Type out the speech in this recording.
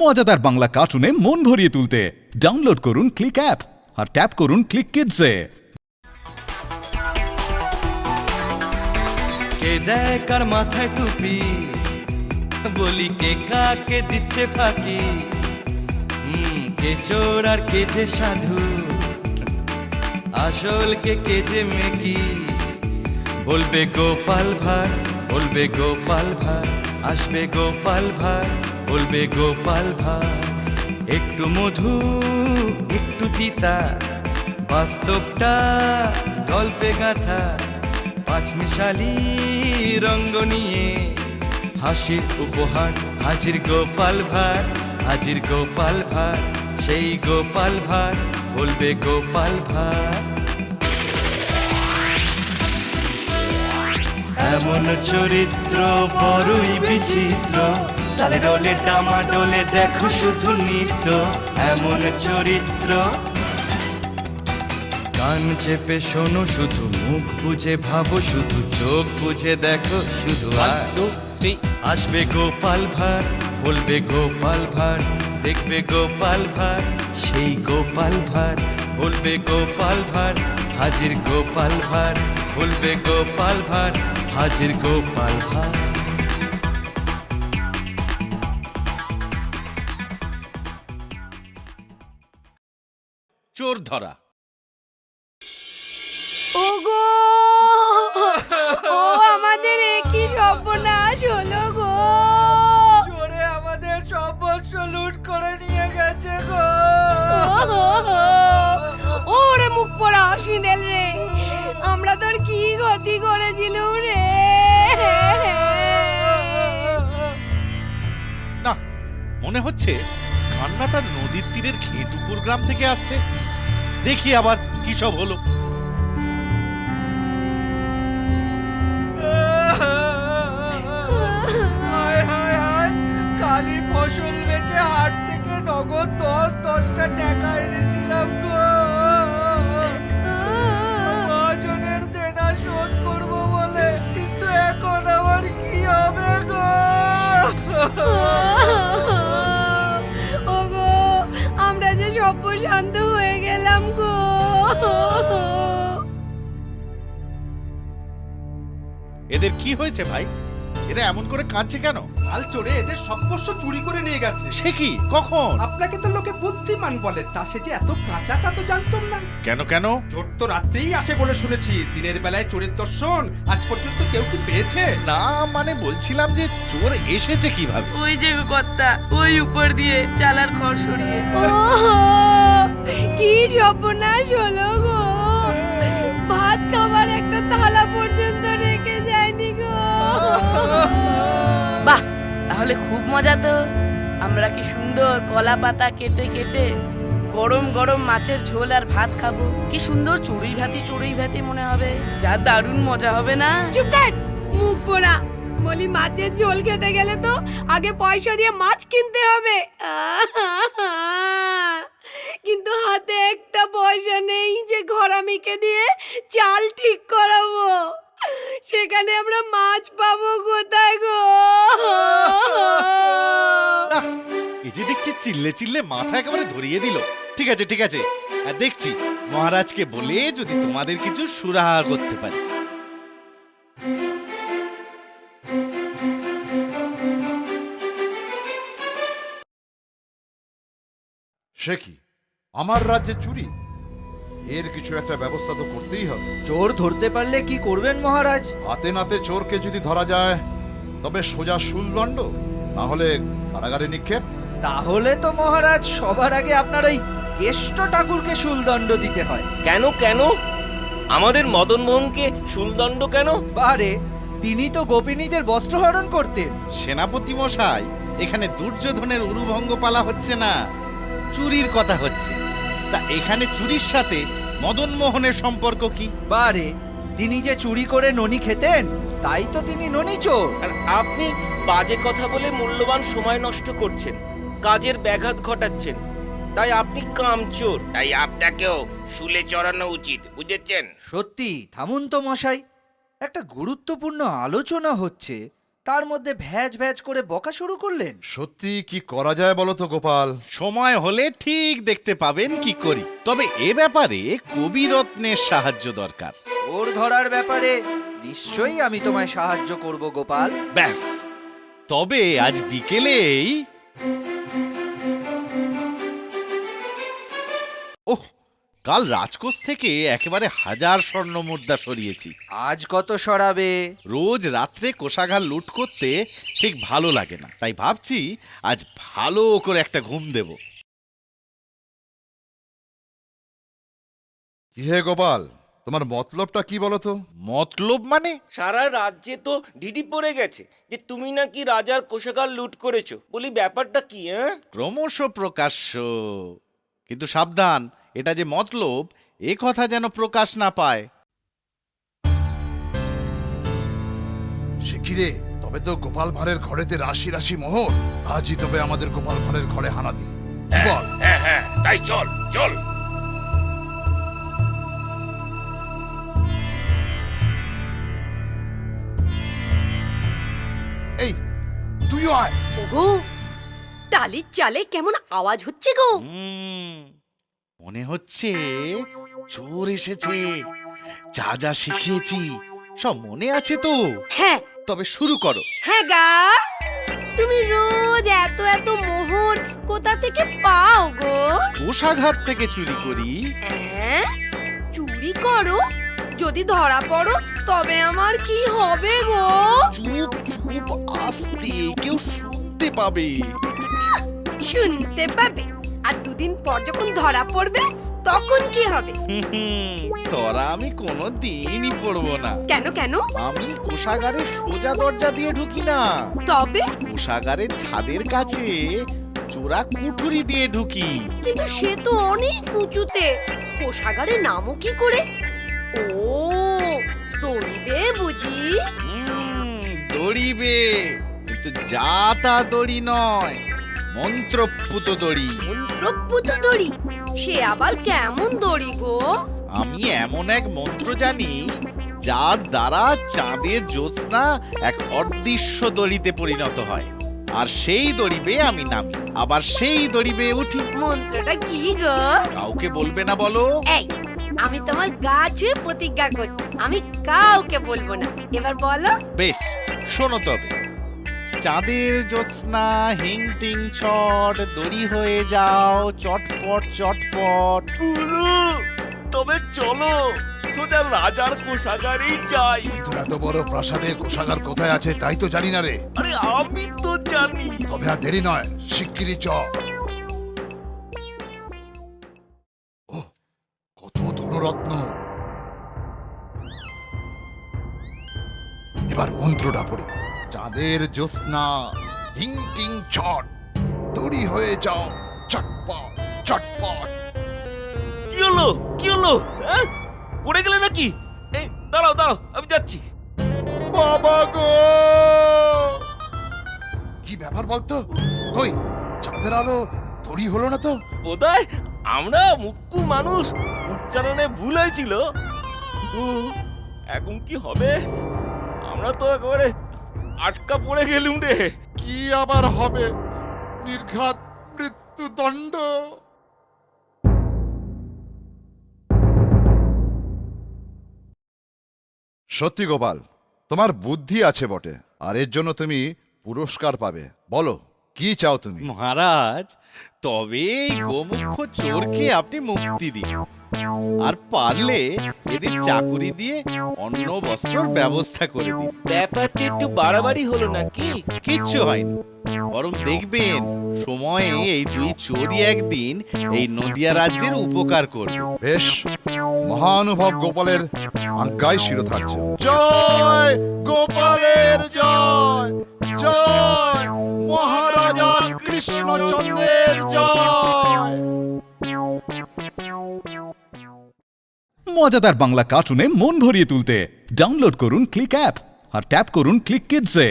মজাদার বাংলা কার্টুনে মন ভরিয়ে তুলতে ডাউনলোড করুন ক্লিক অ্যাপ আর ট্যাপ করুন ক্লিক কিডসে। কে দেয় কার মাথায় টুপি, বলি কে কাকে দিচ্ছে ফাঁকি, কে চোর আর কে যে সাধু, আসল কে যে মেকি। বলবে গোপাল ভাঁড়, বলবে গোপাল ভাঁড়, আসবে গোপাল ভাঁড়, বলবে গোপাল ভাঁড়। একটু মধু একটু তিতা, বাস্তবটা গল্পে গাথা, পাঁচমিশালি রঙ্গ নিয়ে হাসির উপহার। হাজির গোপাল ভাঁড়, হাজির গোপাল ভাঁড়, সেই গোপাল ভাঁড়, বলবে গোপাল ভাঁড়। এমন চরিত্র বড়ই বিচিত্র, তালে ডোলে ডামা ডোলে দেখো শুধু নৃত্য। এমন চরিত্র কান চেপে শোনো শুধু, মুখ বুঝে ভাবো শুধু, চোখ বুঝে দেখো শুধু। আসবে গোপাল ভাঁড়, বলবে গোপাল ভাঁড়, দেখবে গোপাল ভাঁড়, সেই গোপাল ভাঁড়, বলবে গোপাল ভাঁড়। হাজির গোপাল ভাঁড়, বলবে গোপাল ভাঁড়, হাজির গোপাল ভাঁড়। চোর ধরা। ওগো, ও আমাদের একই সর্বনাশ হলো গো। চোরে আমাদের সর্বস্ব লুট করে নিয়ে গেছে গো। ওরে মুখ পড়া সিনেল রে, আমরা তোর কি ক্ষতি করেছিলুম রে। না, মনে হচ্ছে কান্নাটা নদীর তীরের ঘেটুপুর গ্রাম থেকে আসছে। দেখি আবার কি সব হলো। কালি ফসল বেচে হাট থেকে নগদ 10-10টা টাকা এনেছিলাম গো। মহাজনের দেনা শোধ করবো বলে, কিন্তু এখন আমার কি হবে গো। ওগো, আমরা যে সর্বশান্ত হয়ে গেলাম গো। এদের কি হয়েছে ভাই? এরা এমন করে কাঁদছে কেন? কাল চোরে এদের সর্বস্ব চুরি করে নিয়ে গেছে। সে কি? কখন? আপনাকে তো লোকে বুদ্ধিমান বলে, তা সে যে এত কাঁচা তা তো জানতাম না। কেন কেন? চোর তো রাতেই আসে বলে শুনেছি। দিনের বেলায় চোরের দর্শন আজ পর্যন্ত কেউ কি পেয়েছে? না, মানে বলছিলাম যে চোর এসেছে কিভাবে? ওই যে কর্তা, ওই উপর দিয়ে চালার ঘর সরিয়ে। ও কি সর্বনাশ হলো গো। ভাত খাবার একটা থালা পর্যন্ত রেখে যায়নি গো। বাহ, তাহলে খুব মজা তো। আমরা কি সুন্দর কলা পাতা কেটে কেটে গরম গরম মাছের ঝোল আর ভাত খাবো। কি সুন্দর চড়ুই ভাতি মনে হবে। যা দারুণ মজা হবে না? চুপ কর, মুখ পোড়া। বলি মাছের ঝোল খেতে গেলে তো আগে পয়সা দিয়ে মাছ কিনতে হবে। কিন্তু হাতে একটা পয়সা নেই যে ঘরামিকে দিয়ে চাল ঠিক করাবো। সেখানে আমরা মাছ পাবো কোথায় গো? না, এই যে দেখছি চিল্লে চিল্লে মাথা একেবারে ধরিয়ে দিল। ঠিক আছে ঠিক আছে, দেখছি মহারাজকে বলে যদি তোমাদের কিছু সুরাহা করতে পারি। সে কি, আমার রাজ্যে চুরি? এর কিছু একটা ব্যবস্থা তো করতেই হবে। চোর ধরতে পারলে কি করবেন মহারাজ? হাতে নাতে চোরকে যদি ধরা যায় তবে সোজা শুলদণ্ড, না হলে কারাগারে নিক্ষেপ। তাহলে তো মহারাজ সবার আগে আপনার ওই কেষ্ট ঠাকুরকে শুলদণ্ড দিতে হয়। কেন কেন আমাদের মদন মোহনকে শুলদণ্ড কেন? বারে, তিনি তো গোপিনীদের বস্ত্রহরণ করতেন। সেনাপতি মশাই, এখানে দুর্যোধনের উরুভঙ্গ পালা হচ্ছে না, চুরির কথা হচ্ছে। তা এখানে চুরির সাথে মদন মোহনের সম্পর্ক কি? বারে, তিনি যে চুরি করে ননি খেতেন, তাই তো তিনি ননি চোর। আর আপনি বাজে কথা বলে মূল্যবান সময় নষ্ট করছেন, কাজের ব্যাঘাত ঘটাচ্ছেন। তাই আপনি কামচোর, তাই আপনাকেও শুলে চড়ানো উচিত, বুঝেছেন? সত্যি থামুন তো মশাই, একটা গুরুত্বপূর্ণ আলোচনা হচ্ছে, তার মধ্যে ভ্যাজ ভ্যাজ করে বকা শুরু করলেন? সত্যি কি করা যায় বলো তো গোপাল? সময় হলে ঠিক দেখতে পাবেন কি করি। তবে এ ব্যাপারে কবিরত্নের সাহায্য দরকার। ওর ধরার ব্যাপারে নিশ্চয়ই আমি তোমায় সাহায্য করব গোপাল। ব্যাস, তবে আজ বিকেলেই। ওহ, কাল রাজকোষ থেকে একেবারে 1000 স্বর্ণ মুদ্রা সরিয়েছি। আজ কত সরাবে? রোজ রাত্রে কোষাগার লুট করতে ঠিক ভালো লাগে না, তাই ভাবছি আজ ভালো করে একটা ঘুম দেব। কি হে গোপাল, তোমার মতলবটা কি বলো তো? মতলব মানে? সারা রাজ্যে তো ঢিঢি পড়ে গেছে যে তুমি নাকি রাজার কোষাগার লুট করেছো। বলি ব্যাপারটা কি? হ্যাঁ, ক্রমশ প্রকাশ্য। কিন্তু সাবধান, এটা যে মতলব এ কথা যেন প্রকাশ না পায়। সে কি রে, তবে তো গোপাল ভাঁড়ের ঘরেতে রাশি রাশি মোহর। আজই তবে আমাদের গোপাল ভাঁড়ের ঘরে হানা দি। বল। হ্যাঁ, তাই চল চল। এই তুইও আয়। ওগো, টালির চালে কেমন আওয়াজ হচ্ছে গো? মনে হচ্ছে চোর এসেছে। যা যা শিখিয়েছি সব মনে আছে তো? হ্যাঁ তবে শুরু করো। হ্যাঁ গা, তুমি রোজ এত এত মোহর কোথা থেকে পাও গো? কোষাঘাট থেকে চুরি করি। হ্যাঁ, চুরি করো? যদি ধরা পড়ো তবে আমার কি হবে গো? চুপ চুপ, আস্তে, কেউ শুনতে পাবে। শুনতে পাবে, আর দুদিন পর যখন ধরা পড়বে তখন কি হবে? তোরা আমি কোনো দিনই পড়বো না। কেন কেন? আমি কোষাগারের সোজা দরজা দিয়ে ঢুকি না। তবে? কোষাগারের ছাদের কাছে চোরা কুঠুরি দিয়ে ঢুকি। কিন্তু সে তো অনেক উঁচুতে, কোষাগারের নামও কি করে? ও, দড়িবে বুঝি? দড়িবে, কিন্তু যা তা দড়ি নয়, মন্ত্রপুত দড়ি। মন্ত্রপুত দড়ি? সে আবার কেমন দড়ি গো? আমি এমন এক মন্ত্র জানি যার দ্বারা চাঁদের জ্যোৎস্না এক অদৃশ্য দড়িতে পরিণত হয়, আর সেই দড়িবে আমি নামি, আবার সেই দড়িবে উঠি। মন্ত্রটা কি গো? কাউকে বলবে না বলো। এই, আমি তোমার গা ছুঁয়ে প্রতিজ্ঞা করছি, আমি কাউকে বলবো না। এবার বলো। বেশ, শোনো তবে। চাঁদের জ্যোৎস্না হিং টিং ছট, দড়ি হয়ে যাও চটপট চটপট। তবে চলো সোজা রাজার কোষাগারেই যাই। কিন্তু এত বড় প্রাসাদে কোষাগার কোথায় আছে তাই তো জানি না রে। আরে আমি তো জানি। তবে আর দেরি নয়, শিগগিরই চ। ও, কত ধনরত্ন! এবার মন্ত্রটা পড়ি। চাঁদের জ্যোৎস্না হিং টিং ছট, তৈরি হয়ে যাও চটপট চটপট। কি হলো কি হলো? হ্যাঁ, পড়ে গেলে নাকি? এই দাঁড়াও দাঁড়াও, আমি যাচ্ছি। বাবা গো, কি ব্যাপার বলতো? কই চাঁদের আলো তৈরি হলো না তো? বোধহয় আমরা মুক্কু মানুষ, উচ্চারণে ভুল হয়েছিল। এখন কি হবে? আমরা তো একেবারে আটকা পড়ে গেলুম রে। কি আবার হবে? নির্ঘাত মৃত্যুদণ্ড। সত্যি গোপাল, তোমার বুদ্ধি আছে বটে, আর এর জন্য তুমি পুরস্কার পাবে। বলো কি চাও তুমি? মহারাজ, তবে এই গোমুখ চোরকে আপনি মুক্তি দিন, আর পারলে এদের চাকুরি দিয়ে অন্ন বস্ত্রর ব্যবস্থা করে দিন। ব্যাপারটা একটু বাড়াবাড়ি হলো নাকি? কিচ্ছু হয়নি, বরং দেখবেন সময়ে এই দুই চোরই একদিন এই নদিয়া রাজ্যের উপকার করবে। বেশ, মহানুভব গোপালের আজ্ঞায় শিরো থাকছে। জয় গোপালের জয়, জয় মহারাজা কৃষ্ণচন্দ্রের জয়। মজাদার বাংলা কার্টুনে মন ভরিয়ে তুলতে ডাউনলোড করুন ক্লিক অ্যাপ আর ট্যাপ করুন ক্লিক কিডসে।